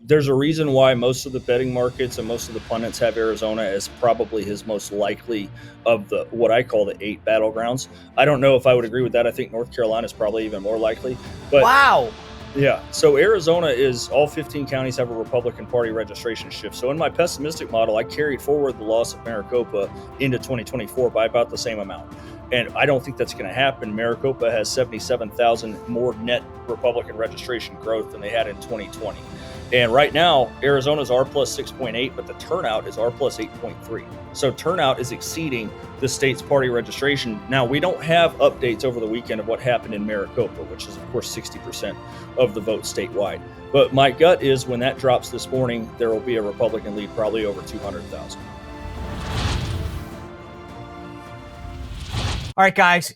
there's a reason why most of the betting markets and most of the pundits have Arizona as probably his most likely of the what I call the 8 battlegrounds. I don't know if I would agree with that. I think North Carolina is probably even more likely. But wow. Yeah. So Arizona is all 15 counties have a Republican Party registration shift. So in my pessimistic model, I carried forward the loss of Maricopa into 2024 by about the same amount. And I don't think that's going to happen. Maricopa has 77,000 more net Republican registration growth than they had in 2020. And right now, Arizona's R plus 6.8, but the turnout is R plus 8.3. So turnout is exceeding the state's party registration. Now, we don't have updates over the weekend of what happened in Maricopa, which is, of course, 60% of the vote statewide. But my gut is when that drops this morning, there will be a Republican lead, probably over 200,000. All right, guys.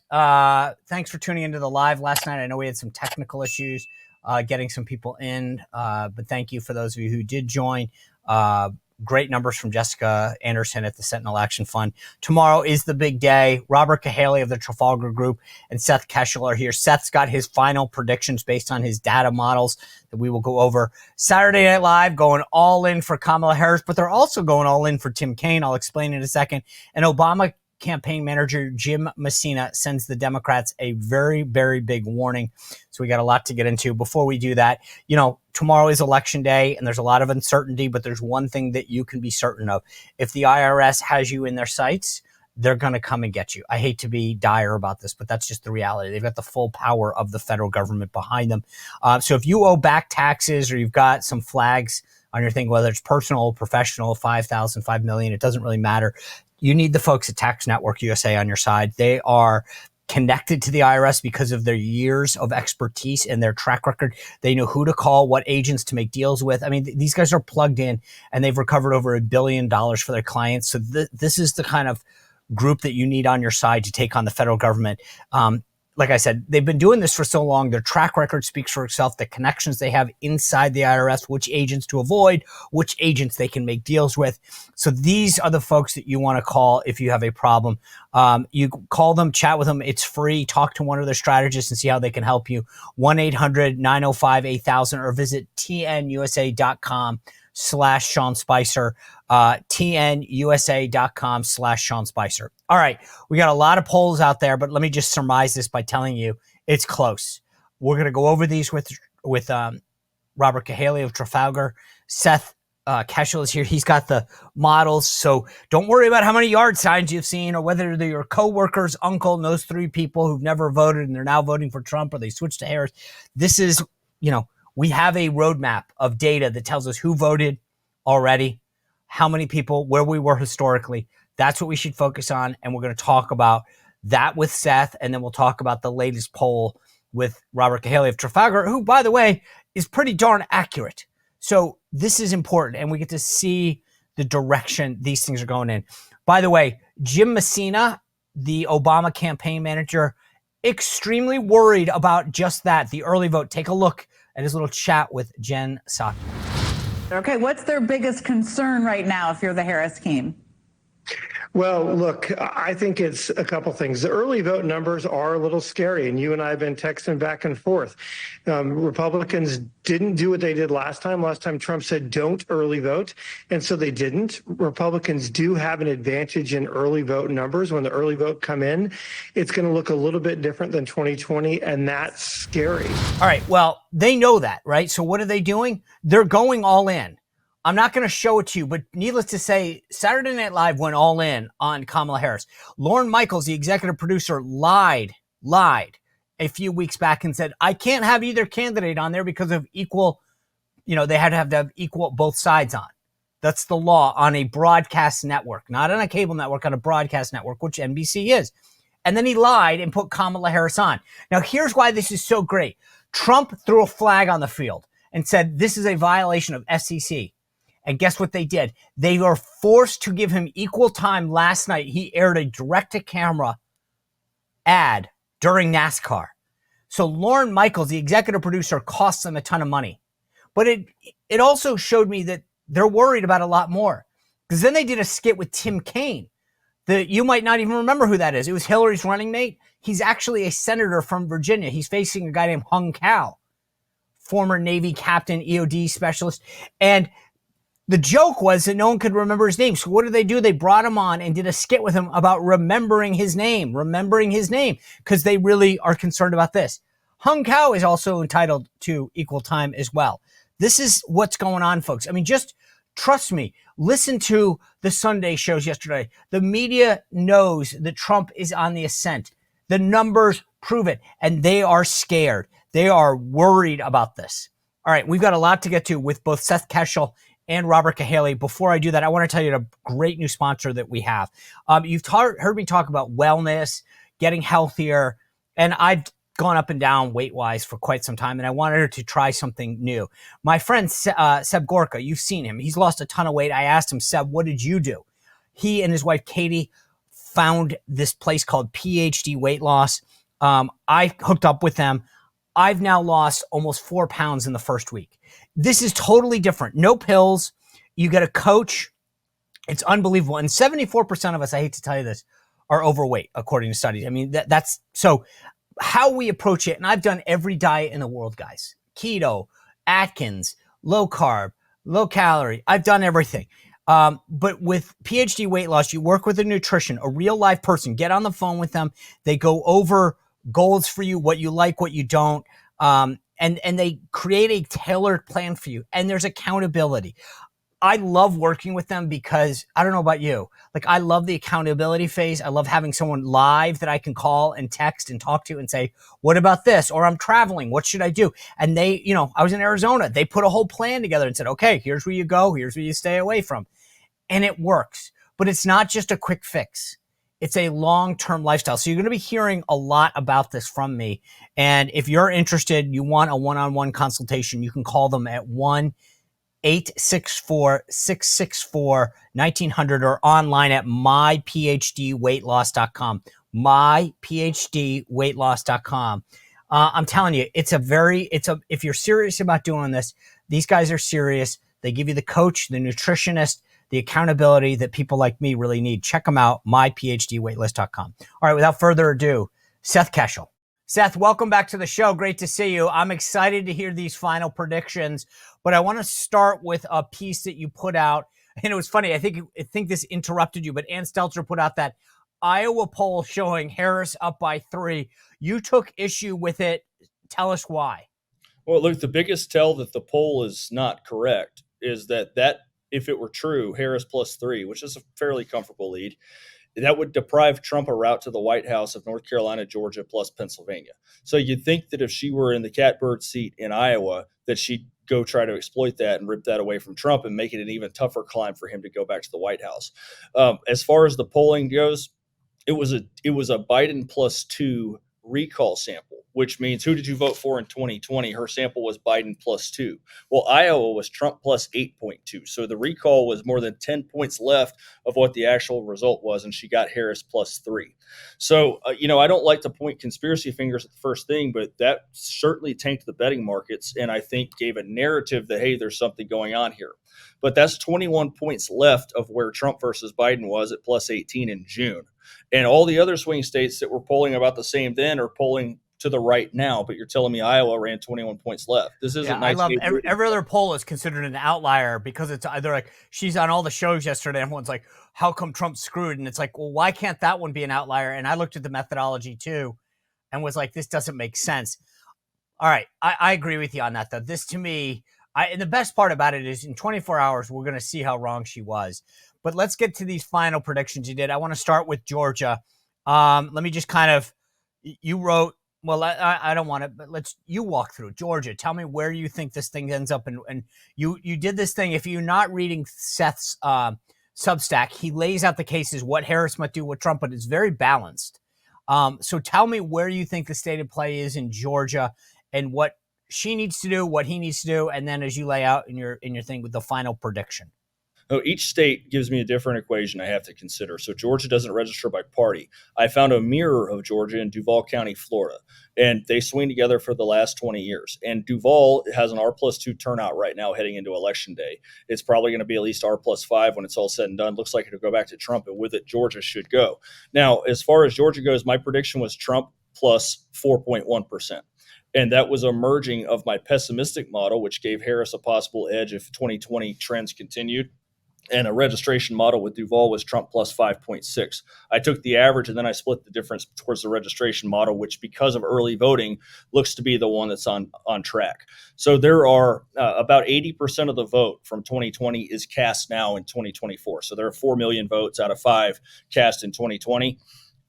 Thanks for tuning into the live last night. I know we had some technical issues getting some people in, but thank you for those of you who did join. Great numbers from Jessica Anderson at the Sentinel Action Fund. Tomorrow is the big day. Robert Cahaly of the Trafalgar Group and Seth Keshel are here. Seth's got his final predictions based on his data models that we will go over. Saturday Night Live going all in for Kamala Harris, but they're also going all in for Tim Kaine. I'll explain in a second. And Obama campaign manager Jim Messina sends the Democrats a very, very big warning. So we got a lot to get into. Before we do that, tomorrow is election day and there's a lot of uncertainty, but there's one thing that you can be certain of. If the IRS has you in their sights, they're going to come and get you. I hate to be dire about this, but that's just the reality. They've got the full power of the federal government behind them. So if you owe back taxes or you've got some flags on your thing, whether it's personal or professional, 5,000, 5 million, it doesn't really matter. You need the folks at Tax Network USA on your side. They are connected to the IRS because of their years of expertise and their track record. They know who to call, what agents to make deals with. I mean, these guys are plugged in and they've recovered over $1 billion for their clients. So this is the kind of group that you need on your side to take on the federal government. Like I said, they've been doing this for so long. Their track record speaks for itself. The connections they have inside the IRS, which agents to avoid, which agents they can make deals with. So these are the folks that you want to call if you have a problem. You call them, chat with them. It's free. Talk to one of their strategists and see how they can help you. 1-800-905-8000 or visit tnusa.com/Sean Spicer. tnusa.com/Sean Spicer. All right. We got a lot of polls out there, but let me just surmise this by telling you it's close. We're going to go over these with Robert Cahaly of Trafalgar. Seth Keshel is here. He's got the models. So don't worry about how many yard signs you've seen or whether they're your coworker's uncle and those 3 people who've never voted and they're now voting for Trump or they switched to Harris. This is, we have a roadmap of data that tells us who voted already, how many people, where we were historically. That's what we should focus on. And we're going to talk about that with Seth. And then we'll talk about the latest poll with Robert Cahaly of Trafalgar, who, by the way, is pretty darn accurate. So this is important. And we get to see the direction these things are going in. By the way, Jim Messina, the Obama campaign manager, extremely worried about just that, the early vote. Take a look at his little chat with Jen Psaki. Okay, what's their biggest concern right now if you're the Harris team? Well, look, I think it's a couple things. The early vote numbers are a little scary, and you and I have been texting back and forth. Republicans didn't do what they did last time. Last time Trump said don't early vote, and so they didn't. Republicans do have an advantage in early vote numbers. When the early vote come in, it's going to look a little bit different than 2020, and that's scary. All right, well, they know that, right? So what are they doing? They're going all in. I'm not going to show it to you, but needless to say, Saturday Night Live went all in on Kamala Harris. Lorne Michaels, the executive producer, lied a few weeks back and said, I can't have either candidate on there because of equal, they had to have equal both sides on. That's the law on a broadcast network, not on a cable network, on a broadcast network, which NBC is. And then he lied and put Kamala Harris on. Now, here's why this is so great. Trump threw a flag on the field and said, this is a violation of FCC. And guess what they did? They were forced to give him equal time last night. He aired a direct-to-camera ad during NASCAR. So Lorne Michaels, the executive producer, cost them a ton of money. But it also showed me that they're worried about a lot more. Because then they did a skit with Tim Kaine. You might not even remember who that is. It was Hillary's running mate. He's actually a senator from Virginia. He's facing a guy named Hung Cao. former Navy captain, EOD specialist. And the joke was that no one could remember his name. So what did they do? They brought him on and did a skit with him about remembering his name, because they really are concerned about this. Hung Kao is also entitled to equal time as well. This is what's going on, folks. I mean, just trust me. Listen to the Sunday shows yesterday. The media knows that Trump is on the ascent. The numbers prove it, and they are scared. They are worried about this. All right, we've got a lot to get to with both Seth Keshel and Robert Cahaly. Before I do that, I want to tell you a great new sponsor that we have. You've heard me talk about wellness, getting healthier, and I've gone up and down weight-wise for quite some time, and I wanted her to try something new. My friend Seb Gorka, you've seen him. He's lost a ton of weight. I asked him, Seb, what did you do? He and his wife, Katie, found this place called PhD Weight Loss. I hooked up with them. I've now lost almost 4 pounds in the first week. This is totally different. No pills. You get a coach. It's unbelievable. And 74% of us, I hate to tell you this, are overweight, according to studies. I mean, that's so how we approach it. And I've done every diet in the world, guys. Keto, Atkins, low carb, low calorie. I've done everything. But with PhD Weight Loss, you work with a nutrition, a real life person. Get on the phone with them. They go over goals for you, what you like, what you don't. And they create a tailored plan for you. And there's accountability. I love working with them because I don't know about you. Like, I love the accountability phase. I love having someone live that I can call and text and talk to and say, what about this? Or I'm traveling. What should I do? And they, I was in Arizona. They put a whole plan together and said, okay, here's where you go. Here's where you stay away from. And it works. But it's not just a quick fix. It's a long-term lifestyle. So you're going to be hearing a lot about this from me. And if you're interested, you want a one-on-one consultation, you can call them at 1-864-664-1900 or online at myphdweightloss.com. myphdweightloss.com. I'm telling you, if you're serious about doing this, these guys are serious. They give you the coach, the nutritionist, the accountability that people like me really need. Check them out, myphdweightloss.com. All right, without further ado, Seth Keshel. Seth, welcome back to the show. Great to see you. I'm excited to hear these final predictions, but I want to start with a piece that you put out. And it was funny. I think this interrupted you, but Ann Selzer put out that Iowa poll showing Harris up by 3. You took issue with it. Tell us why. Well, look, the biggest tell that the poll is not correct is that if it were true, Harris plus 3, which is a fairly comfortable lead, that would deprive Trump a route to the White House of North Carolina, Georgia, plus Pennsylvania. So you'd think that if she were in the catbird seat in Iowa, that she'd go try to exploit that and rip that away from Trump and make it an even tougher climb for him to go back to the White House. As far as the polling goes, it was a Biden plus 2 recall sample, which means who did you vote for in 2020? Her sample was Biden plus 2. Well, Iowa was Trump plus 8.2. So the recall was more than 10 points left of what the actual result was, and she got Harris plus 3. So, I don't like to point conspiracy fingers at the first thing, but that certainly tanked the betting markets and I think gave a narrative that, hey, there's something going on here. But that's 21 points left of where Trump versus Biden was at plus 18 in June. And all the other swing states that were polling about the same then are polling to the right now. But you're telling me Iowa ran 21 points left. This isn't nice. I love every other poll is considered an outlier because it's either like she's on all the shows yesterday. Everyone's like, how come Trump's screwed? And it's like, well, why can't that one be an outlier? And I looked at the methodology too and was like, this doesn't make sense. All right. I agree with you on that, though. This to me, and the best part about it is in 24 hours, we're going to see how wrong she was. But let's get to these final predictions you did. I want to start with Georgia. Let me just you wrote, well, I don't want to, but you walk through Georgia. Tell me where you think this thing ends up. And you did this thing. If you're not reading Seth's Substack, he lays out the cases, what Harris might do, what Trump, but it's very balanced. So tell me where you think the state of play is in Georgia and what she needs to do, what he needs to do. And then as you lay out in your thing with the final prediction. So each state gives me a different equation I have to consider. So Georgia doesn't register by party. I found a mirror of Georgia in Duval County, Florida, and they swing together for the last 20 years. And Duval has an R+2 turnout right now heading into Election Day. It's probably going to be at least R+5 when it's all said and done. Looks like it'll go back to Trump, and with it, Georgia should go. Now, as far as Georgia goes, my prediction was Trump plus 4.1%. And that was a merging of my pessimistic model, which gave Harris a possible edge if 2020 trends continued, and a registration model with Duval was Trump plus 5.6. I took the average and then I split the difference towards the registration model, which because of early voting looks to be the one that's on track. So there are about 80% of the vote from 2020 is cast now in 2024. So there are 4 million votes out of 5 cast in 2020.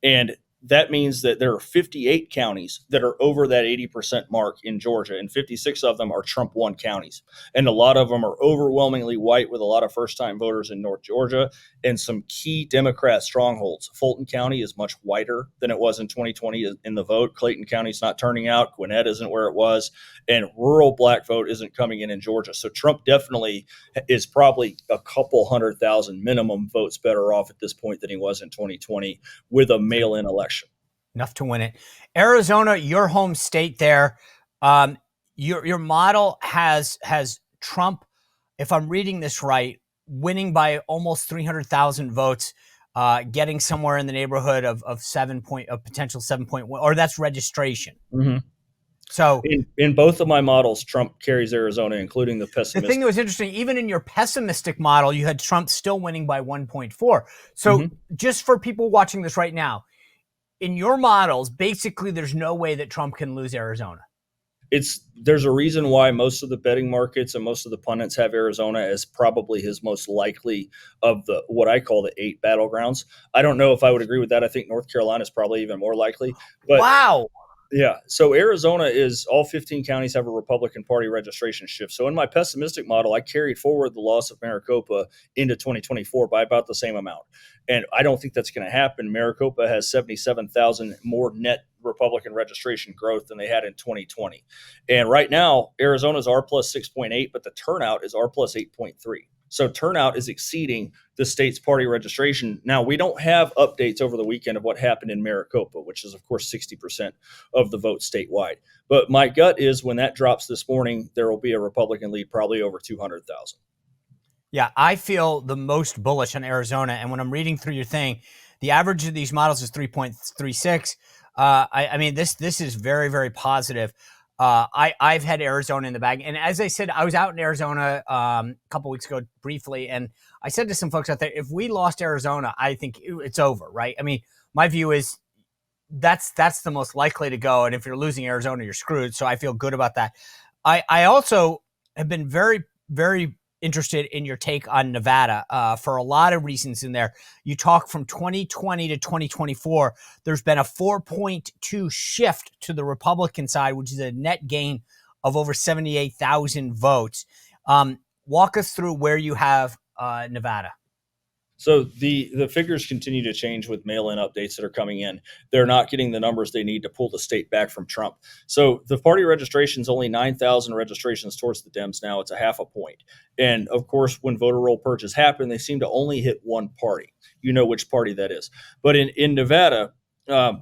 And that means that there are 58 counties that are over that 80% mark in Georgia, and 56 of them are Trump won counties. And a lot of them are overwhelmingly white with a lot of first-time voters in North Georgia and some key Democrat strongholds. Fulton County is much whiter than it was in 2020 in the vote. Clayton County is not turning out. Gwinnett isn't where it was. And rural black vote isn't coming in Georgia. So Trump definitely is probably a couple 100,000 minimum votes better off at this point than he was in 2020 with a mail-in election. Enough to win it. Arizona, your home state there. Your model has Trump, if I'm reading this right, winning by almost 300,000 votes, getting somewhere in the neighborhood of potential 7.1, or that's registration. Mm-hmm. So in both of my models, Trump carries Arizona, including the pessimistic. The thing that was interesting, even in your pessimistic model, you had Trump still winning by 1.4. So just for people watching this right now, in your models, basically there's no way that Trump can lose Arizona. There's a reason why most of the betting markets and most of the pundits have Arizona as probably his most likely of the what I call the 8 battlegrounds. I don't know if I would agree with that. I think North Carolina is probably even more likely. But wow. Yeah. So Arizona is all 15 counties have a Republican Party registration shift. So in my pessimistic model, I carried forward the loss of Maricopa into 2024 by about the same amount. And I don't think that's going to happen. Maricopa has 77,000 more net Republican registration growth than they had in 2020. And right now, Arizona's R plus 6.8, but the turnout is R plus 8.3. So turnout is exceeding the state's party registration. Now, we don't have updates over the weekend of what happened in Maricopa, which is, of course, 60% of the vote statewide. But my gut is when that drops this morning, there will be a Republican lead, probably over 200,000. Yeah, I feel the most bullish on Arizona. And when I'm reading through your thing, the average of these models is 3.36. I mean, this is very, very positive. I've had Arizona in the bag. And as I said, I was out in Arizona a couple weeks ago briefly, and I said to some folks out there, if we lost Arizona, I think it's over, right? I mean, my view is that's the most likely to go. And if you're losing Arizona, you're screwed. So I feel good about that. I also have been very, very interested in your take on Nevada for a lot of reasons in there. You talk from 2020 to 2024, there's been a 4.2 shift to the Republican side, which is a net gain of over 78,000 votes. Walk us through where you have Nevada. So the figures continue to change with mail-in updates that are coming in. They're not getting the numbers they need to pull the state back from Trump. So the party registration is only 9,000 registrations towards the Dems now. It's a half a point. And of course, when voter roll purges happen, they seem to only hit one party. You know which party that is. But in Nevada,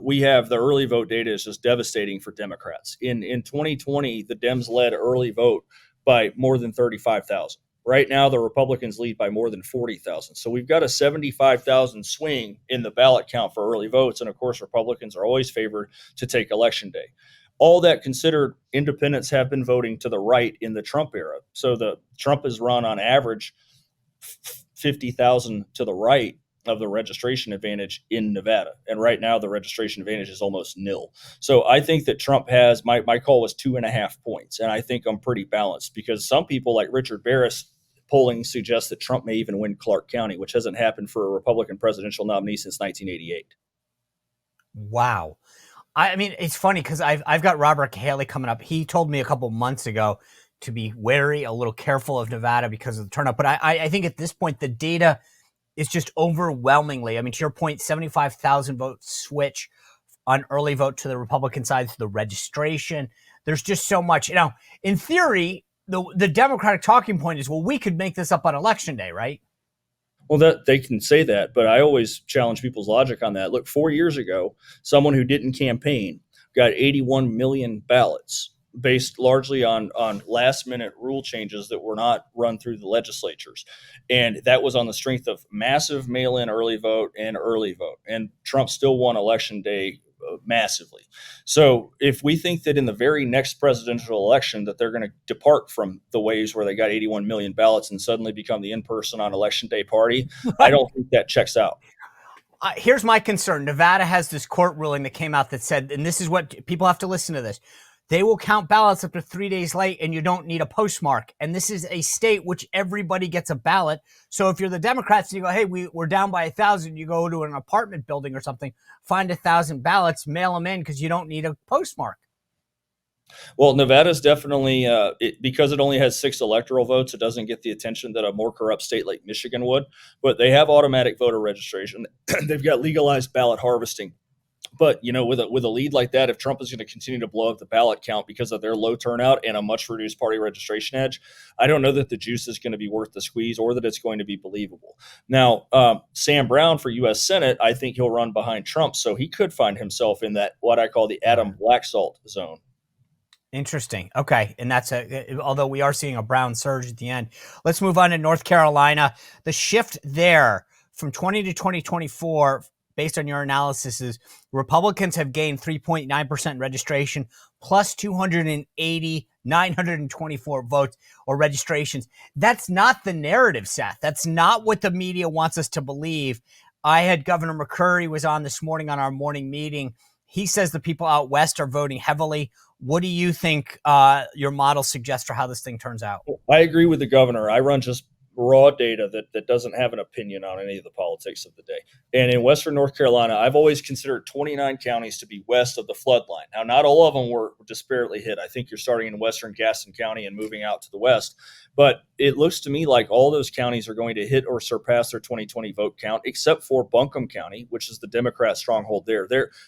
we have the early vote data is just devastating for Democrats. In 2020, the Dems led early vote by more than 35,000. Right now, the Republicans lead by more than 40,000. So we've got a 75,000 swing in the ballot count for early votes. And of course, Republicans are always favored to take election day. All that considered, independents have been voting to the right in the Trump era. So the Trump has run on average 50,000 to the right of the registration advantage in Nevada. And right now, the registration advantage is almost nil. So I think that Trump has, my call was 2.5 points. And I think I'm pretty balanced because some people like Richard Barris polling suggests that Trump may even win Clark County, which hasn't happened for a Republican presidential nominee since 1988. Wow. I mean, it's funny because I've got Robert Cahaly coming up. He told me a couple months ago to be wary, a little careful of Nevada because of the turnout. But I think at this point, the data is just overwhelmingly, I mean, to your point, 75,000 votes switch on early vote to the Republican side through the registration. There's just so much. You know, in theory, the Democratic talking point is, well, we could make this up on election day, right? Well, that they can say that, but I always challenge people's logic on that. Look, 4 years ago, someone who didn't campaign got 81 million ballots based largely on last-minute rule changes that were not run through the legislatures. And that was on the strength of massive mail-in early vote. And Trump still won election day massively. So if we think that in the very next presidential election that they're going to depart from the ways where they got 81 million ballots and suddenly become the in-person on election day party, I don't think that checks out. Here's my concern. Nevada has this court ruling that came out that said, and this is what people have to listen to this, they will count ballots up to 3 days late and you don't need a postmark. And this is a state which everybody gets a ballot. So if you're the Democrats and you go, hey, we're down by 1,000, you go to an apartment building or something, find 1,000 ballots, mail them in because you don't need a postmark. Well, Nevada's definitely, because it only has 6 electoral votes, it doesn't get the attention that a more corrupt state like Michigan would. But they have automatic voter registration. They've got legalized ballot harvesting. But, with a lead like that, if Trump is going to continue to blow up the ballot count because of their low turnout and a much reduced party registration edge, I don't know that the juice is going to be worth the squeeze or that it's going to be believable. Now, Sam Brown for U.S. Senate, I think he'll run behind Trump. So he could find himself in that, what I call the Adam Blacksalt zone. Interesting. Okay. And that's although we are seeing a Brown surge at the end. Let's move on to North Carolina. The shift there from 20 to 2024, based on your analysis, is Republicans have gained 3.9% registration plus 280, 924 votes or registrations. That's not the narrative, Seth. That's not what the media wants us to believe. I had Governor McCurry was on this morning on our morning meeting. He says the people out west are voting heavily. What do you think your model suggests for how this thing turns out? I agree with the governor. I run just raw data that doesn't have an opinion on any of the politics of the day. And in Western North Carolina, I've always considered 29 counties to be west of the flood line. Now, not all of them were disparately hit. I think you're starting in Western Gaston County and moving out to the west. But it looks to me like all those counties are going to hit or surpass their 2020 vote count, except for Buncombe County, which is the Democrat stronghold there.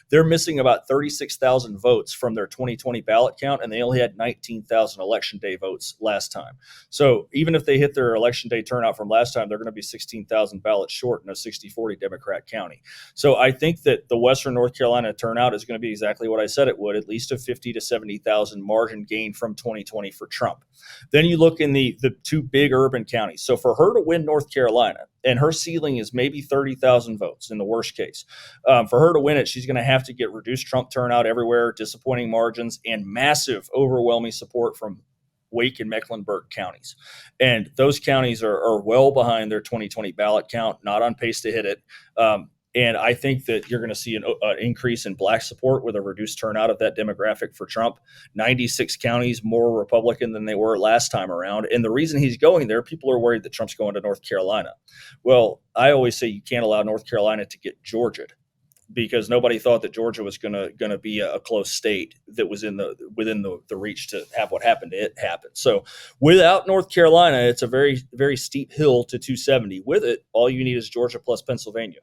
They're missing about 36,000 votes from their 2020 ballot count, and they only had 19,000 election day votes last time. So even if they hit their election day turnout from last time, they're going to be 16,000 ballots short in a 60-40 Democrat county. So I think that the Western North Carolina turnout is going to be exactly what I said it would, at least a 50 to 70,000 margin gain from 2020 for Trump. Then you look in the 2 big urban counties. So for her to win North Carolina, and her ceiling is maybe 30,000 votes in the worst case, for her to win it, she's going to have to get reduced Trump turnout everywhere, disappointing margins, and massive, overwhelming support from Wake and Mecklenburg counties. And those counties are well behind their 2020 ballot count, not on pace to hit it. And I think that you're going to see an increase in black support with a reduced turnout of that demographic for Trump. 96 counties more Republican than they were last time around. And the reason he's going there, people are worried that Trump's going to North Carolina. Well, I always say you can't allow North Carolina to get Georgia'd, because nobody thought that Georgia was going to be a close state that was within the reach to have what happened to it happen. So without North Carolina, it's a very, very steep hill to 270. With it, all you need is Georgia plus Pennsylvania.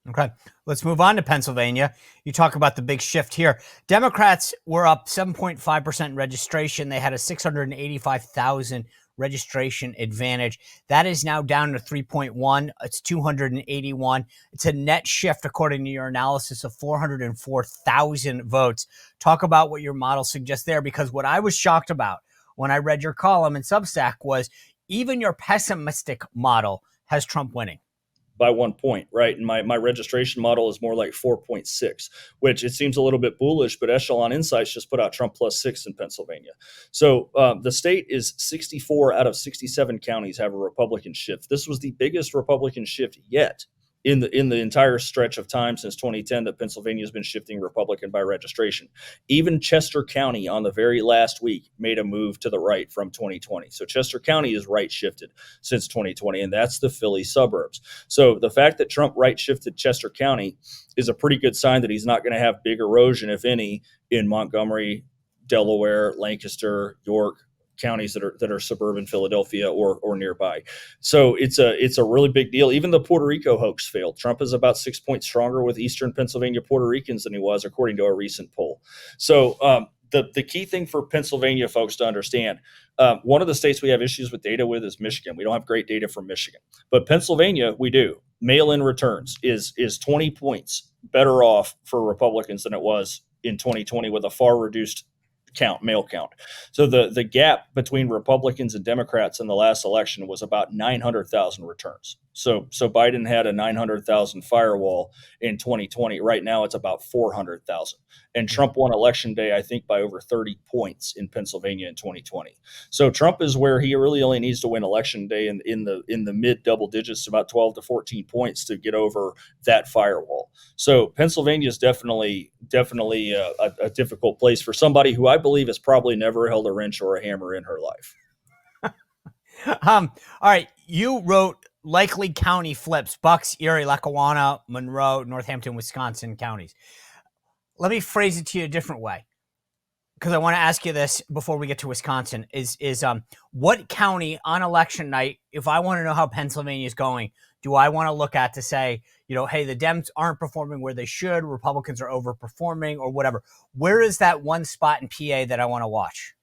Okay, let's move on to Pennsylvania. You talk about the big shift here. Democrats were up 7.5% in registration. They had a 685,000 registration advantage. That is now down to 3.1. It's 281. It's a net shift, according to your analysis, of 404,000 votes. Talk about what your model suggests there, because what I was shocked about when I read your column in Substack was even your pessimistic model has Trump winning by 1 point, right? And my registration model is more like 4.6, which it seems a little bit bullish, but Echelon Insights just put out Trump plus 6 in Pennsylvania. So the state is 64 out of 67 counties have a Republican shift. This was the biggest Republican shift yet in the entire stretch of time since 2010 that Pennsylvania has been shifting Republican by registration. Even Chester County on the very last week made a move to the right from 2020. So Chester County is right shifted since 2020, and that's the Philly suburbs. So the fact that Trump right shifted Chester County is a pretty good sign that he's not going to have big erosion, if any, in Montgomery, Delaware, Lancaster, York, counties that are suburban Philadelphia or nearby. So it's a really big deal. Even the Puerto Rico hoax failed. Trump is about 6 points stronger with Eastern Pennsylvania Puerto Ricans than he was, according to a recent poll. So the key thing for Pennsylvania folks to understand, one of the states we have issues with data with is Michigan. We don't have great data from Michigan, but Pennsylvania we do. Mail-in returns is 20 points better off for Republicans than it was in 2020 with a far reduced mail count. So the gap between Republicans and Democrats in the last election was about 900,000 returns. So Biden had a 900,000 firewall in 2020. Right now it's about 400,000. And Trump won election day, I think, by over 30 points in Pennsylvania in 2020. So Trump is where he really only needs to win election day in the mid double digits, about 12 to 14 points to get over that firewall. So Pennsylvania is definitely a difficult place for somebody who I believe has probably never held a wrench or a hammer in her life. All right. You wrote likely county flips: Bucks, Erie, Lackawanna, Monroe, Northampton, Wisconsin counties. Let me phrase it to you a different way, because I want to ask you this before we get to Wisconsin, is what county on election night, if I want to know how Pennsylvania is going, do I want to look at to say, hey, the Dems aren't performing where they should, Republicans are overperforming, or whatever? Where is that one spot in PA that I want to watch?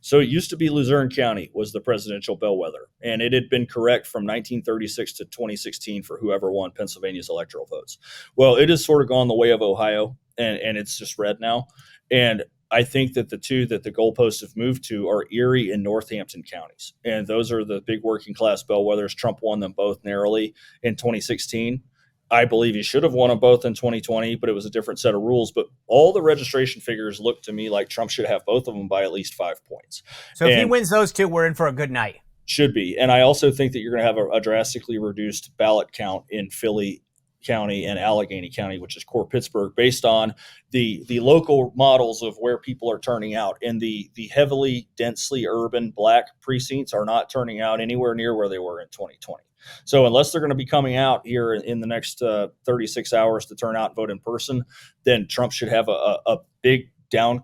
So it used to be Luzerne County was the presidential bellwether, and it had been correct from 1936 to 2016 for whoever won Pennsylvania's electoral votes. Well, it has sort of gone the way of Ohio, and it's just red now. And I think that the two that the goalposts have moved to are Erie and Northampton counties. And those are the big working class bellwethers. Trump won them both narrowly in 2016. I believe he should have won them both in 2020, but it was a different set of rules. But all the registration figures look to me like Trump should have both of them by at least 5 points. So if he wins those two, we're in for a good night. Should be. And I also think that you're going to have a drastically reduced ballot count in Philly County and Allegheny County, which is core Pittsburgh, based on the local models of where people are turning out. And the heavily, densely urban black precincts are not turning out anywhere near where they were in 2020. So unless they're going to be coming out here in the next 36 hours to turn out and vote in person, then Trump should have a big down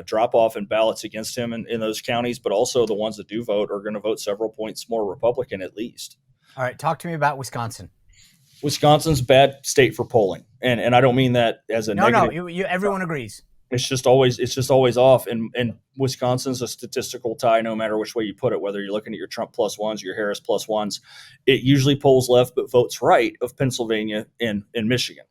drop off in ballots against him in those counties. But also the ones that do vote are going to vote several points more Republican at least. All right, talk to me about Wisconsin. Wisconsin's bad state for polling, and I don't mean that as a negative. No, everyone agrees. It's just always off, and Wisconsin's a statistical tie no matter which way you put it. Whether you're looking at your Trump plus ones, your Harris plus ones, it usually polls left but votes right of Pennsylvania and Michigan.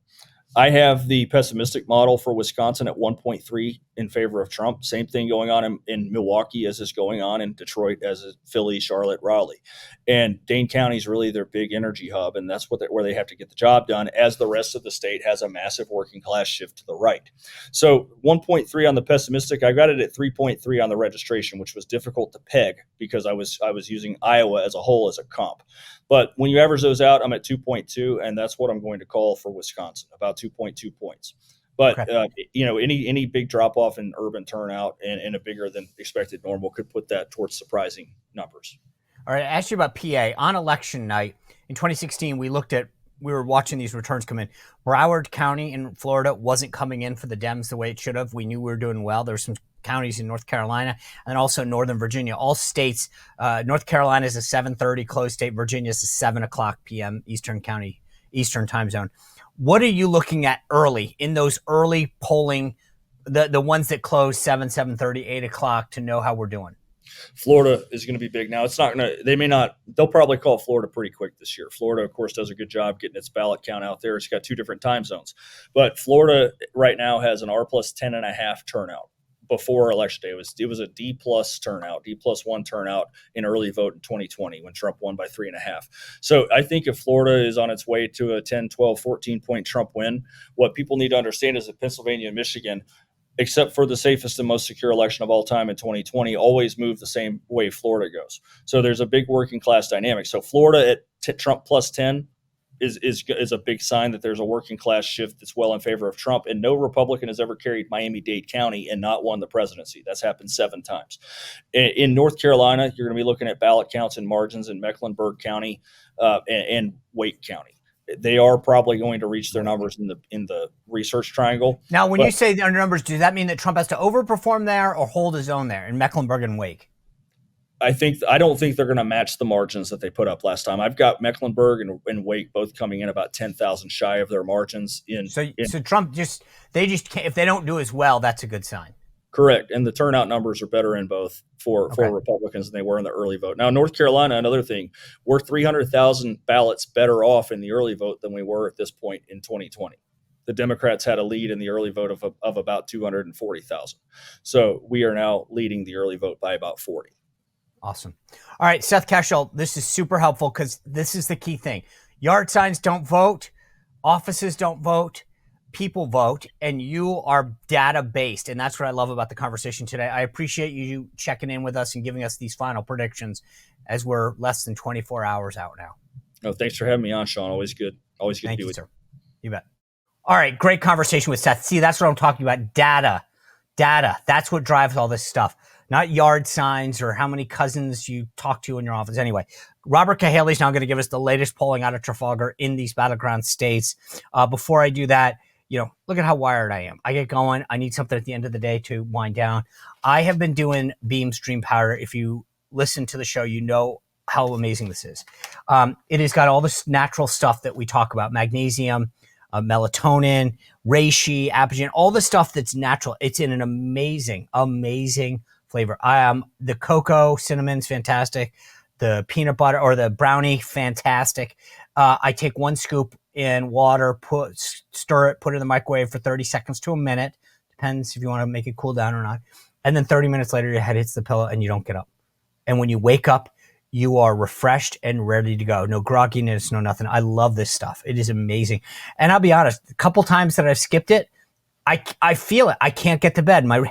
I have the pessimistic model for Wisconsin at 1.3 in favor of Trump. Same thing going on in Milwaukee as is going on in Detroit, as is Philly, Charlotte, Raleigh. And Dane County is really their big energy hub, and that's where they have to get the job done, as the rest of the state has a massive working class shift to the right. So 1.3 on the pessimistic. I got it at 3.3 on the registration, which was difficult to peg because I was using Iowa as a whole as a comp. But when you average those out, I'm at 2.2, and that's what I'm going to call for Wisconsin, about 2.2 points. But, okay. Any big drop-off in urban turnout and a bigger than expected normal could put that towards surprising numbers. All right, I asked you about PA. On election night in 2016, we were watching these returns come in. Broward County in Florida wasn't coming in for the Dems the way it should have. We knew we were doing well. There were some counties in North Carolina and also Northern Virginia. All states, North Carolina is a 7:30 close state. Virginia is a 7 o'clock p.m. Eastern time zone. What are you looking at early in those early polling, the ones that close 7:30, 8 o'clock, to know how we're doing? Florida is going to be big now. It's not going to, they'll probably call Florida pretty quick this year. Florida, of course, does a good job getting its ballot count out there. It's got 2 different time zones, but Florida right now has an R+10.5 turnout. Before election day, it was a D+ turnout, D+1 turnout in early vote in 2020 when Trump won by 3.5. So I think if Florida is on its way to a 10, 12, 14 point Trump win, what people need to understand is that Pennsylvania and Michigan, except for the safest and most secure election of all time in 2020, always move the same way Florida goes. So there's a big working class dynamic. So Florida at Trump +10 is a big sign that there's a working class shift that's well in favor of Trump. And no Republican has ever carried Miami-Dade County and not won the presidency. That's happened 7 times. In North Carolina, you're going to be looking at ballot counts and margins in Mecklenburg County and Wake County. They are probably going to reach their numbers in the research triangle. Now, when you say their numbers, does that mean that Trump has to overperform there or hold his own there in Mecklenburg and Wake? I don't think they're going to match the margins that they put up last time. I've got Mecklenburg and Wake both coming in about 10,000 shy of their margins. So Trump they can't, if they don't do as well, that's a good sign. Correct. And the turnout numbers are better in both for Republicans than they were in the early vote. Now, North Carolina, another thing, we're 300,000 ballots better off in the early vote than we were at this point in 2020. The Democrats had a lead in the early vote of about 240,000. So we are now leading the early vote by about 40. Awesome. All right, Seth Keshel, this is super helpful because this is the key thing. Yard signs don't vote, offices don't vote, people vote, and you are data based. And that's what I love about the conversation today. I appreciate you checking in with us and giving us these final predictions as we're less than 24 hours out now. Oh, thanks for having me on, Sean. Always good. Always good Thank to be you, with you. sir. You bet. All right, great conversation with Seth. See, that's what I'm talking about. Data. That's what drives all this stuff. Not yard signs or how many cousins you talk to in your office. Anyway, Robert Cahaly is now going to give us the latest polling out of Trafalgar in these battleground states. Before I do that, look at how wired I am. I get going. I need something at the end of the day to wind down. I have been doing Beam Stream Powder. If you listen to the show, you know how amazing this is. It has got all this natural stuff that we talk about: magnesium, melatonin, reishi, apigenin, all the stuff that's natural. It's in an amazing, amazing flavor. The cocoa cinnamon's fantastic. The peanut butter or the brownie, fantastic. I take 1 scoop in water, stir it, put it in the microwave for 30 seconds to a minute. Depends if you want to make it cool down or not. And then 30 minutes later, your head hits the pillow and you don't get up. And when you wake up, you are refreshed and ready to go. No grogginess, no nothing. I love this stuff. It is amazing. And I'll be honest, a couple times that I've skipped it, I feel it. I can't get to bed. My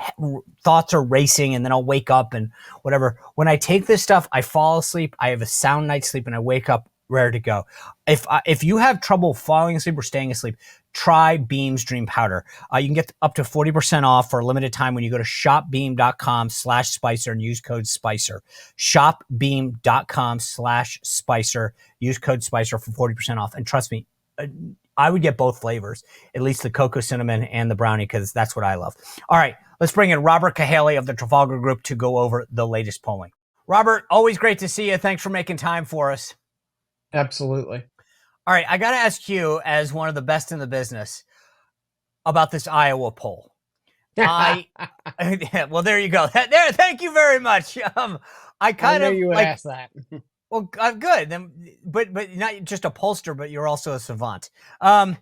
thoughts are racing and then I'll wake up and whatever. When I take this stuff, I fall asleep. I have a sound night's sleep and I wake up ready to go. If you have trouble falling asleep or staying asleep, try Beam's Dream Powder. You can get up to 40% off for a limited time when you go to shopbeam.com/Spicer and use code Spicer. Shopbeam.com/Spicer. Use code Spicer for 40% off. And trust me, I would get both flavors, at least the cocoa cinnamon and the brownie, because that's what I love. All right, let's bring in Robert Cahaly of the Trafalgar Group to go over the latest polling. Robert, always great to see you. Thanks for making time for us. Absolutely. All right, I got to ask you, as one of the best in the business, about this Iowa poll. Well, there you go. Thank you very much. I know you would ask that. Well, good. Then, but not just a pollster, but you're also a savant. I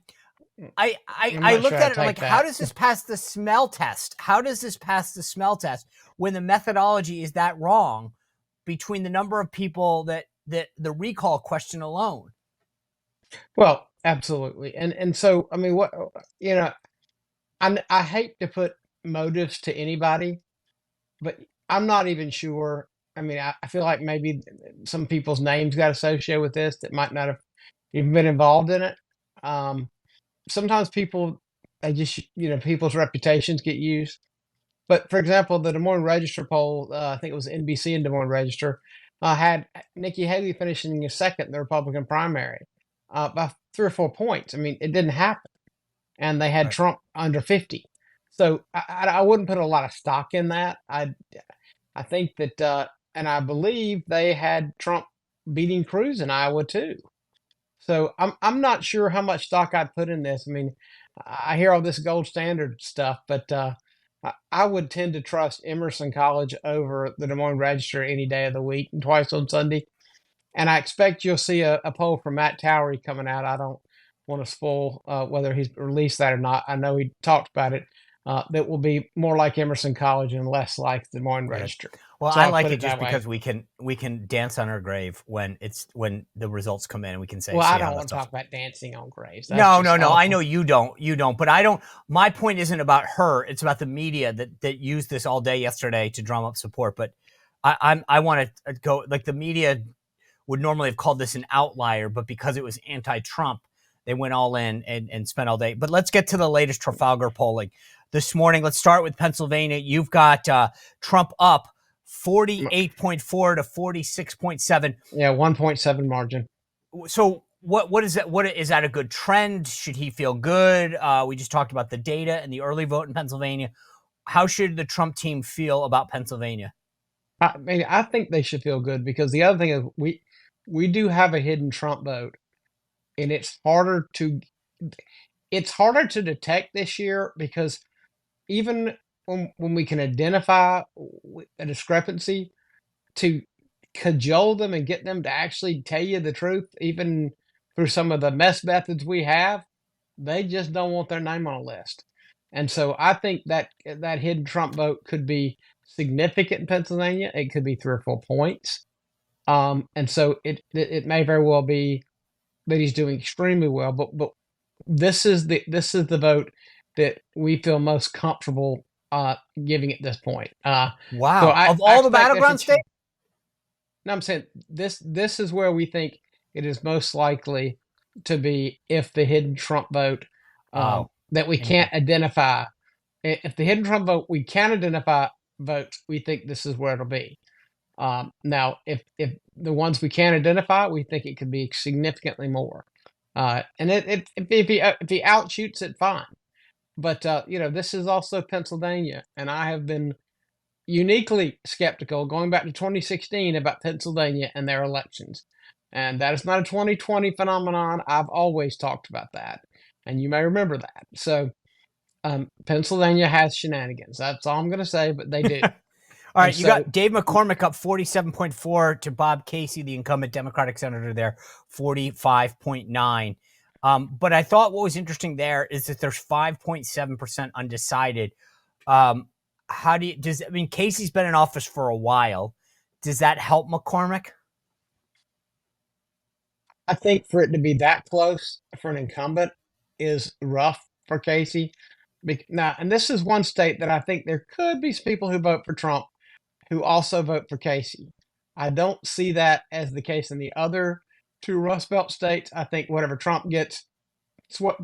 looked at it like, how does this pass the smell test? How does this pass the smell test when the methodology is that wrong between the number of people that the recall question alone? Well, absolutely. And so, I mean, I hate to put motives to anybody, but I'm not even sure. I mean, I feel like maybe some people's names got associated with this that might not have even been involved in it. Sometimes people's reputations get used. But for example, the Des Moines Register poll, I think it was NBC and Des Moines Register, had Nikki Haley finishing second in the Republican primary by 3 or 4 points. I mean, it didn't happen. And they had Trump under 50. So I wouldn't put a lot of stock in that. I think that, and I believe they had Trump beating Cruz in Iowa too. So I'm not sure how much stock I'd put in this. I mean, I hear all this gold standard stuff, but I would tend to trust Emerson College over the Des Moines Register any day of the week and twice on Sunday. And I expect you'll see a poll from Matt Towery coming out. I don't want to spoil whether he's released that or not. I know he talked about it. That will be more like Emerson College and less like the Des Moines Register. Well, so I like it just because we can dance on our grave when the results come in and we can say. Well, I don't want to talk about dancing on graves. No. I know you don't. But I don't. My point isn't about her. It's about the media that used this all day yesterday to drum up support. But I want to go, like, the media would normally have called this an outlier, but because it was anti-Trump, they went all in and spent all day. But let's get to the latest Trafalgar polling this morning. Let's start with Pennsylvania. You've got Trump up 48.4 to 46.7. Yeah, 1.7 margin. So what is that? What is that a good trend? Should he feel good? We just talked about the data and the early vote in Pennsylvania. How should the Trump team feel about Pennsylvania? I mean, I think they should feel good because the other thing is we do have a hidden Trump vote, and it's harder to detect this year because even when we can identify a discrepancy, to cajole them and get them to actually tell you the truth, even through some of the mess methods we have, they just don't want their name on a list. And so I think that hidden Trump vote could be significant in Pennsylvania. It could be 3 or 4 points. And so it may very well be that he's doing extremely well, but this is the vote that we feel most comfortable giving at this point. So Wow. I Of all the expect there to battleground states? no, I'm saying this is where we think it is most likely to be if the hidden Trump vote Oh, that we can't identify. If the hidden Trump vote we can identify votes, we think this is where it'll be. Now, if the ones we can't identify, we think it could be significantly more. And if he outshoots it, fine. But this is also Pennsylvania, and I have been uniquely skeptical going back to 2016 about Pennsylvania and their elections. And that is not a 2020 phenomenon. I've always talked about that, and you may remember that. So Pennsylvania has shenanigans. That's all I'm going to say, but they do. All right, And you so got Dave McCormick up 47.4 to Bob Casey, the incumbent Democratic senator there, 45.9. But I thought what was interesting there is that there's 5.7% undecided. Casey's been in office for a while. Does that help McCormick? I think for it to be that close for an incumbent is rough for Casey. Now, and this is one state that I think there could be some people who vote for Trump who also vote for Casey. I don't see that as the case in the other 2 Rust Belt states. I think whatever Trump gets is what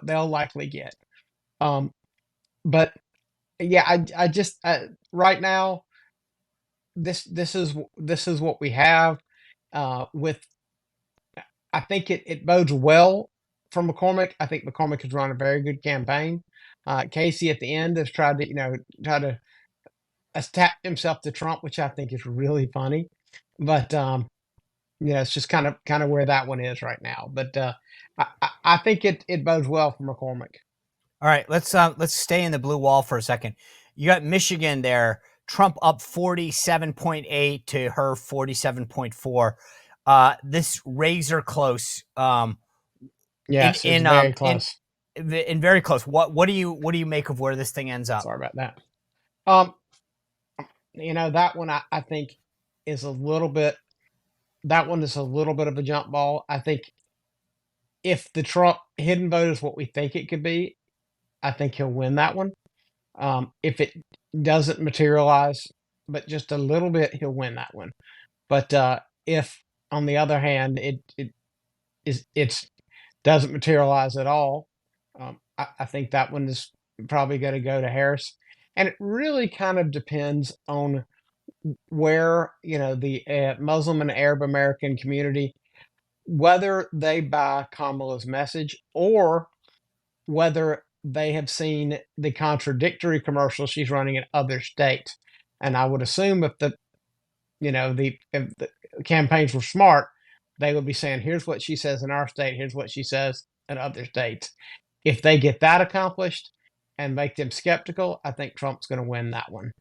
they'll likely get. But yeah, I just right now this is what we have. With I think it bodes well for McCormick. I think McCormick has run a very good campaign. Casey at the end has tried to attach himself to Trump, which I think is really funny. But it's just kind of where that one is right now. But I think it bodes well for McCormick. All right, let's stay in the blue wall for a second. You got Michigan there. Trump up 47.8 to her 47.4. This razor close. Yes, it's very close. In very close. What do you make of where this thing ends up? Sorry about that. That one I think is a little bit. That one is a little bit of a jump ball. I think if the Trump hidden vote is what we think it could be, I think he'll win that one. If it doesn't materialize, but just a little bit, he'll win that one. But if, on the other hand, it doesn't materialize at all, I think that one is probably going to go to Harris. And it really kind of depends on where the Muslim and Arab American community, whether they buy Kamala's message or whether they have seen the contradictory commercials she's running in other states. And I would assume if the campaigns were smart, they would be saying, here's what she says in our state, here's what she says in other states. If they get that accomplished and make them skeptical, I think Trump's going to win that one.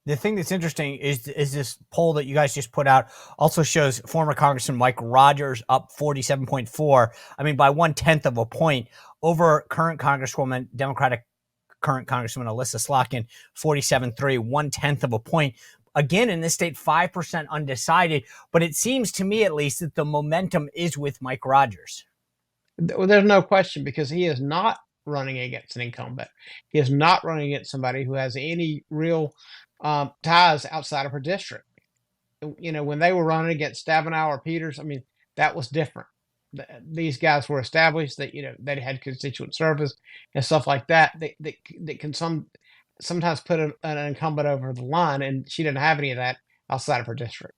The thing that's interesting is this poll that you guys just put out also shows former Congressman Mike Rogers up 47.4. I mean, by 1/10 of a point over current Congresswoman, Democratic current Congresswoman Alyssa Slotkin, 47.3, 1/10 of a point. Again, in this state, 5% undecided. But it seems to me, at least, that the momentum is with Mike Rogers. Well, there's no question, because he is not running against an incumbent. He is not running against somebody who has any real ties outside of her district. When they were running against Stabenow or Peters, I mean, that was different. These guys were established, that they had constituent service and stuff like that. That can sometimes put an incumbent over the line, and she didn't have any of that outside of her district.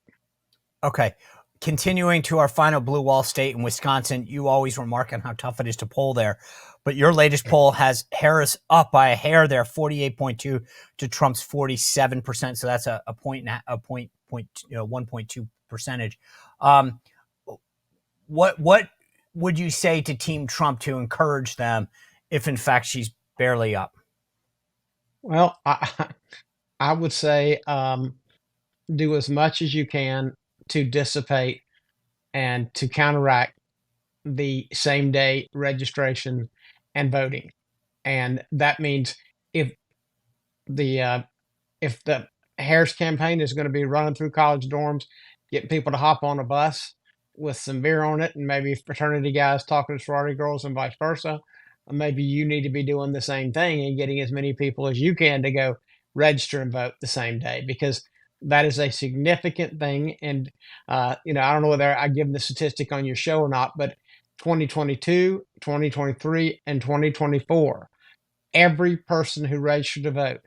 Okay. Continuing to our final blue wall state in Wisconsin, you always remark on how tough it is to poll there. But your latest poll has Harris up by a hair there, 48.2 to Trump's 47%. So that's a 1.2 percentage. What would you say to Team Trump to encourage them if, in fact, she's barely up? Well, I would say do as much as you can to dissipate and to counteract the same day registration and voting. And that means if the if the Harris campaign is going to be running through college dorms, getting people to hop on a bus with some beer on it, and maybe fraternity guys talking to sorority girls and vice versa, maybe you need to be doing the same thing and getting as many people as you can to go register and vote the same day, because that is a significant thing. And I don't know whether I give the statistic on your show or not, but 2022, 2023, and 2024, every person who registered to vote,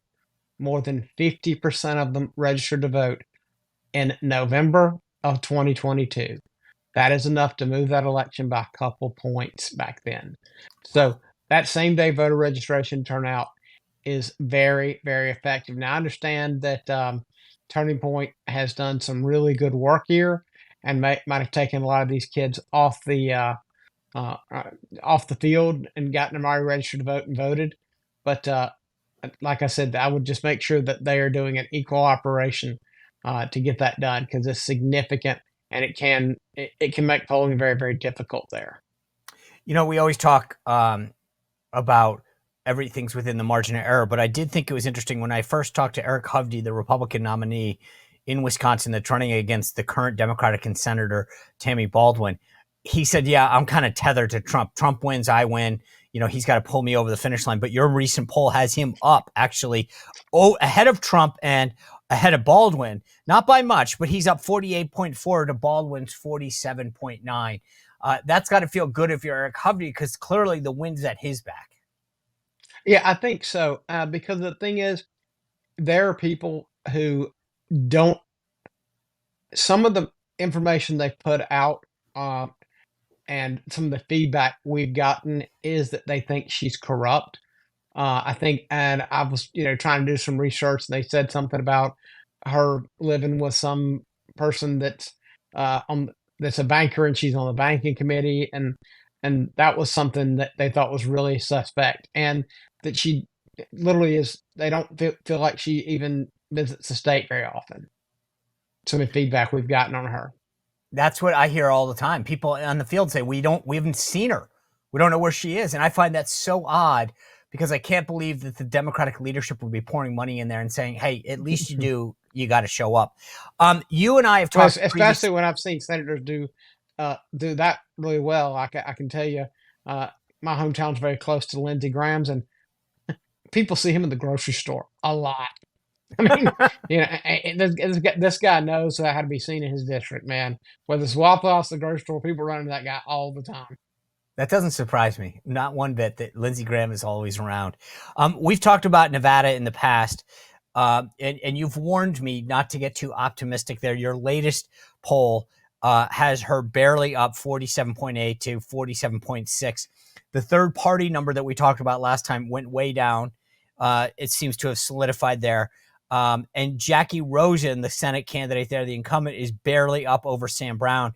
more than 50% of them registered to vote in November of 2022. That is enough to move that election by a couple points back then. So that same day voter registration turnout is very, very effective. Now, I understand that Turning Point has done some really good work here and might have taken a lot of these kids off the field and gotten them already registered to vote and voted. But like I said, I would just make sure that they are doing an equal operation to get that done, because it's significant and it can make polling very, very difficult there. We always talk about everything's within the margin of error, but I did think it was interesting when I first talked to Eric Hovde, the Republican nominee in Wisconsin that's running against the current Democratic Senator Tammy Baldwin. He said, yeah, I'm kind of tethered to Trump. Trump wins, I win. He's got to pull me over the finish line. But your recent poll has him up actually ahead of Trump and ahead of Baldwin. Not by much, but he's up 48.4 to Baldwin's 47.9. That's got to feel good if you're Eric Hovde, because clearly the wind's at his back. Yeah, I think so. Because the thing is, there are people who don't, some of the information they put out and some of the feedback we've gotten is that they think she's corrupt. I think, and I was, trying to do some research, and they said something about her living with some person that's that's a banker, and she's on the banking committee, and that was something that they thought was really suspect, and that she literally is. They don't feel like she even visits the state very often. Some of the feedback we've gotten on her. That's what I hear all the time. People on the field say we haven't seen her. We don't know where she is, and I find that so odd, because I can't believe that the Democratic leadership would be pouring money in there and saying, "Hey, at least you got to show up." You and I have talked, especially when I've seen senators do that really well. I can tell you, my hometown's very close to Lindsey Graham's, and people see him in the grocery store a lot. I mean, this guy knows how to be seen in his district, man. Whether it's Waffle House, the grocery store, people run into that guy all the time. That doesn't surprise me, not one bit, that Lindsey Graham is always around. We've talked about Nevada in the past, and you've warned me not to get too optimistic there. Your latest poll has her barely up 47.8 to 47.6. The third party number that we talked about last time went way down. It seems to have solidified there. And Jackie Rosen, the Senate candidate there, the incumbent, is barely up over Sam Brown.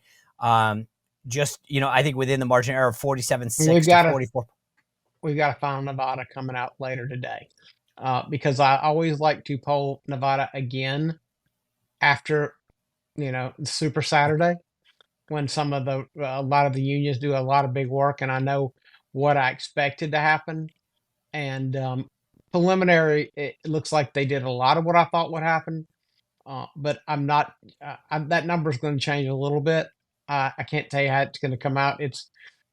Just, I think within the margin of error of 47.6 to 44. We've got a final Nevada coming out later today, because I always like to poll Nevada again after, Super Saturday, when a lot of the unions do a lot of big work, and I know what I expected to happen. And preliminary, it looks like they did a lot of what I thought would happen, but I'm not. That number is going to change a little bit. I can't tell you how it's going to come out.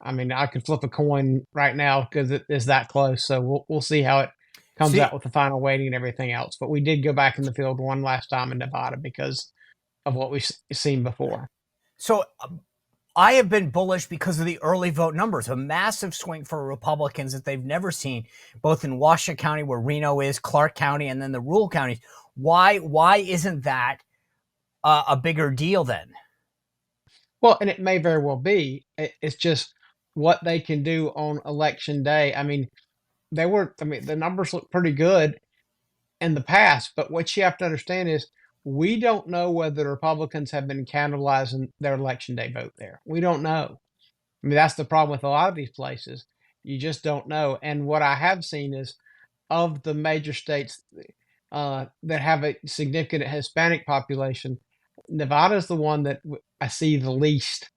I could flip a coin right now because it is that close. So we'll see how it comes out with the final weighting and everything else. But we did go back in the field one last time in Nevada because of what we've seen before. So I have been bullish because of the early vote numbers, a massive swing for Republicans that they've never seen, both in Washoe County, where Reno is, Clark County, and then the rural counties. Why isn't that a bigger deal then? Well, and it may very well be. It's just what they can do on election day. The numbers look pretty good in the past, but what you have to understand is we don't know whether the Republicans have been cannibalizing their election day vote there. We don't know. That's the problem with a lot of these places. You just don't know. And what I have seen is, of the major states that have a significant Hispanic population, Nevada is the one that I see the least.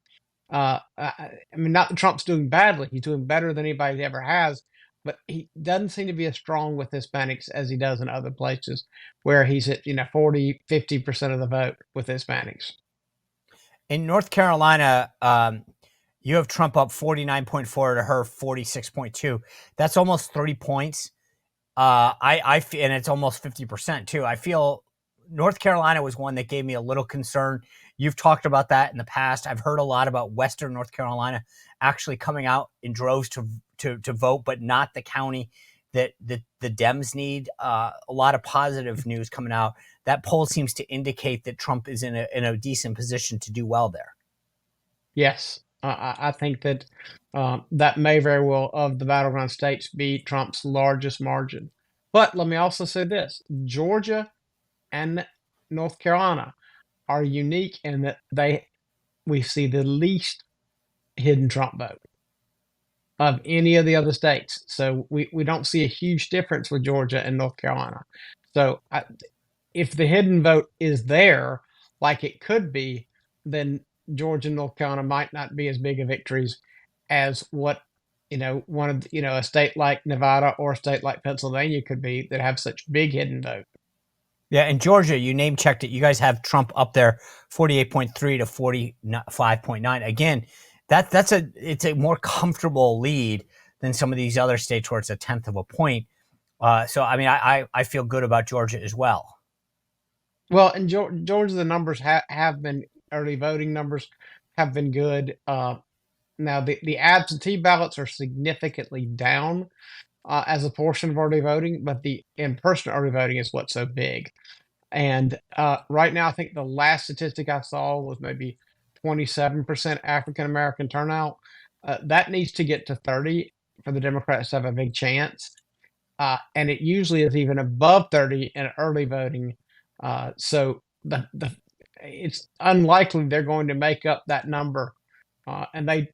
Not that Trump's doing badly. He's doing better than anybody ever has. but he doesn't seem to be as strong with Hispanics as he does in other places where he's at, 40, 50% of the vote with Hispanics. In North Carolina, you have Trump up 49.4 to her 46.2. That's almost 30 points. And it's almost 50% too. I feel North Carolina was one that gave me a little concern. You've talked about that in the past. I've heard a lot about Western North Carolina actually coming out in droves to vote, but not the county that the Dems need. A lot of positive news coming out. That poll seems to indicate that Trump is in a decent position to do well there. Yes, I think that that may very well, of the battleground states, be Trump's largest margin. But let me also say this: Georgia and North Carolina are unique in that we see the least hidden Trump vote of any of the other states. So we don't see a huge difference with Georgia and North Carolina. So if the hidden vote is there, like it could be, then Georgia and North Carolina might not be as big of victories as what one of a state like Nevada or a state like Pennsylvania could be, that have such big hidden vote. Yeah, and Georgia, you name checked it. You guys have Trump up there, 48.3 to 45.9. Again, it's a more comfortable lead than some of these other states where it's a tenth of a point. So I mean, I feel good about Georgia as well. Well, in Georgia, the numbers have been, early voting numbers have been good. Now the absentee ballots are significantly down as a portion of early voting, but the in-person early voting is what's so big. And right now, I think the last statistic I saw was maybe 27% African American turnout. That needs to get to 30 for the Democrats to have a big chance. And it usually is even above 30 in early voting. So it's unlikely they're going to make up that number. And I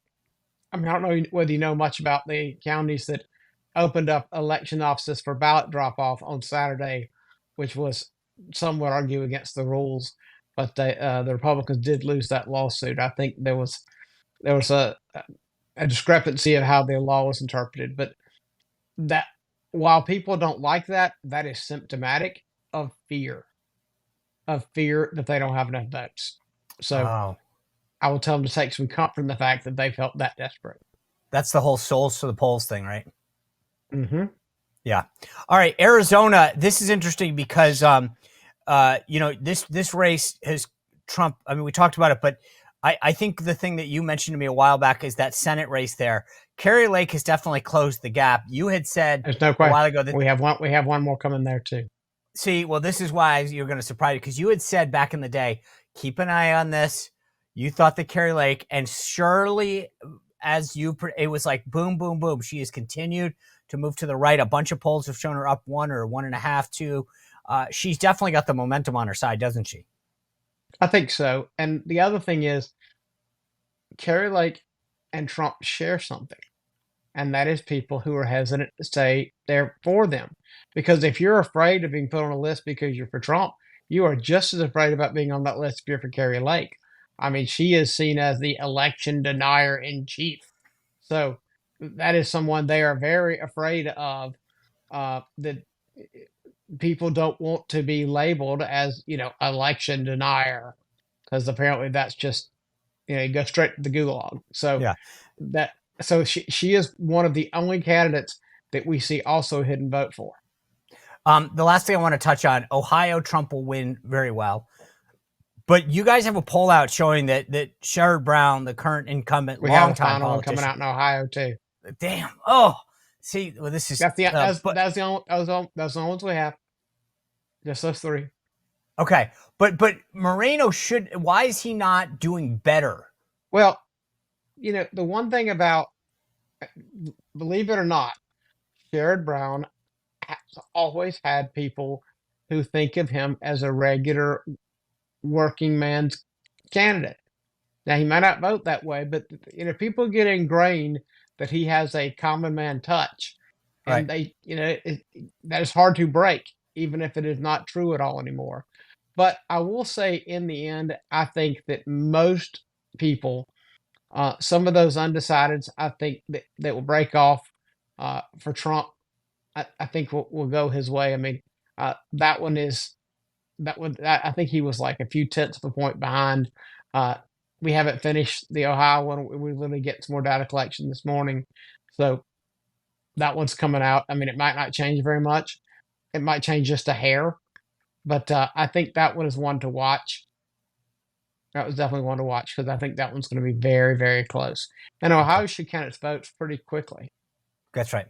don't know whether you know much about the counties that opened up election offices for ballot drop-off on Saturday, which was, some would argue, against the rules. But the Republicans did lose that lawsuit. I think there was a discrepancy of how the law was interpreted. But that, while people don't like that, that is symptomatic of fear that they don't have enough votes. So I will tell them to take some comfort in the fact that they felt that desperate. That's the whole souls to the polls thing, right? Mm-hmm. Yeah. All right, Arizona. This is interesting because this race has Trump. I mean, we talked about it, but I think the thing that you mentioned to me a while back is that Senate race there. Kari Lake has definitely closed the gap. You had said there's no question. A while ago that we have one more coming there too. See, well, this is why you're going to surprise you, because you had said back in the day, keep an eye on this. You thought that Kari Lake, and surely it was like boom, boom, boom. She has continued to move to the right. A bunch of polls have shown her up 1 or 1.5, 2. She's definitely got the momentum on her side, doesn't she? I think so. And the other thing is, Kari Lake and Trump share something, and that is people who are hesitant to say they're for them. Because if you're afraid of being put on a list because you're for Trump, you are just as afraid about being on that list if you're for Kari Lake. I mean, she is seen as the election denier in chief. So that is someone they are very afraid of, that people don't want to be labeled as, election denier, because apparently that's just, you go straight to the gulag. So yeah. So she is one of the only candidates that we see also hidden vote for. The last thing I want to touch on, Ohio, Trump will win very well. But you guys have a poll out showing that Sherrod Brown, the current incumbent, longtime politician, coming out in Ohio too. Damn. Oh, see, well, this is that's the only ones we have. Just those three. Okay, but Moreno why is he not doing better? Well, the one thing about, believe it or not, Sherrod Brown has always had people who think of him as a regular working man's candidate. Now, he might not vote that way, but people get ingrained that he has a common man touch, and right. that is hard to break, even if it is not true at all anymore. But I will say, in the end, I think that most people, some of those undecideds, I think that will break off for Trump, I think will go his way. I mean, that one is I think he was like a few tenths of a point behind. We haven't finished the Ohio one. We're going to get some more data collection this morning, so that one's coming out. I mean, it might not change very much. It might change just a hair, but I think that one is one to watch. That was definitely one to watch because I think that one's going to be very, very close. And Ohio should count its votes pretty quickly. That's right.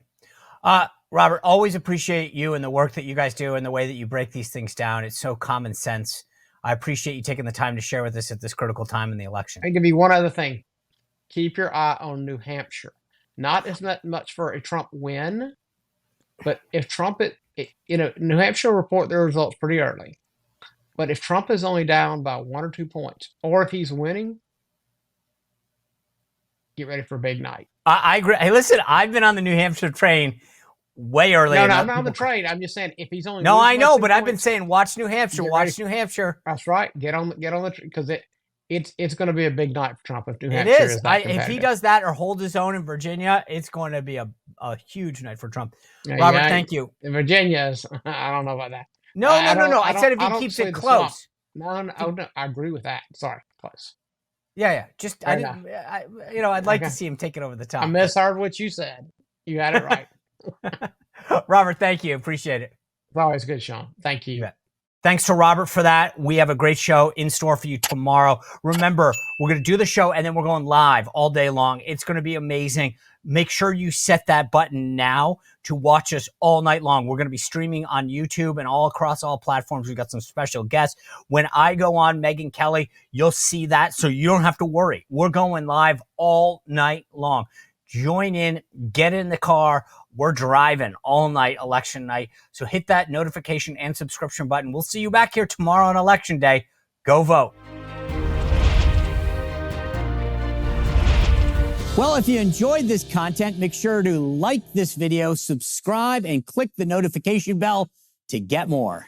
Robert, always appreciate you and the work that you guys do and the way that you break these things down. It's so common sense. I appreciate you taking the time to share with us at this critical time in the election. I'll give you one other thing. Keep your eye on New Hampshire. Not as much for a Trump win, but if Trump, New Hampshire will report their results pretty early. But if Trump is only down by 1 or 2 points, or if he's winning, get ready for a big night. I agree. Hey, listen, I've been on the New Hampshire train way early. No, I'm not on the train. I'm just saying if he's only I know, but I've been saying watch New Hampshire, watch New Hampshire. That's right. Get on the because it's going to be a big night for Trump if New Hampshire is that if he does that or hold his own in Virginia, it's going to be a huge night for Trump. Yeah, Robert, thank you. Virginia is. I don't know about that. No. I said if he keeps it close. No, I agree with that. Sorry, close. Yeah. Just I'd like to see him take it over the top. I misheard what you said. You had it right. Robert, thank you. Appreciate it. It's always good, Sean. Thank you. Thanks to Robert for that. We have a great show in store for you tomorrow. Remember, we're going to do the show and then we're going live all day long. It's going to be amazing. Make sure you set that button now to watch us all night long. We're going to be streaming on YouTube and all across all platforms. We've got some special guests. When I go on Megyn Kelly, you'll see that, so you don't have to worry. We're going live all night long. Join in, get in the car. We're driving all night, election night. So hit that notification and subscription button. We'll see you back here tomorrow on Election Day. Go vote. Well, if you enjoyed this content, make sure to like this video, subscribe, and click the notification bell to get more.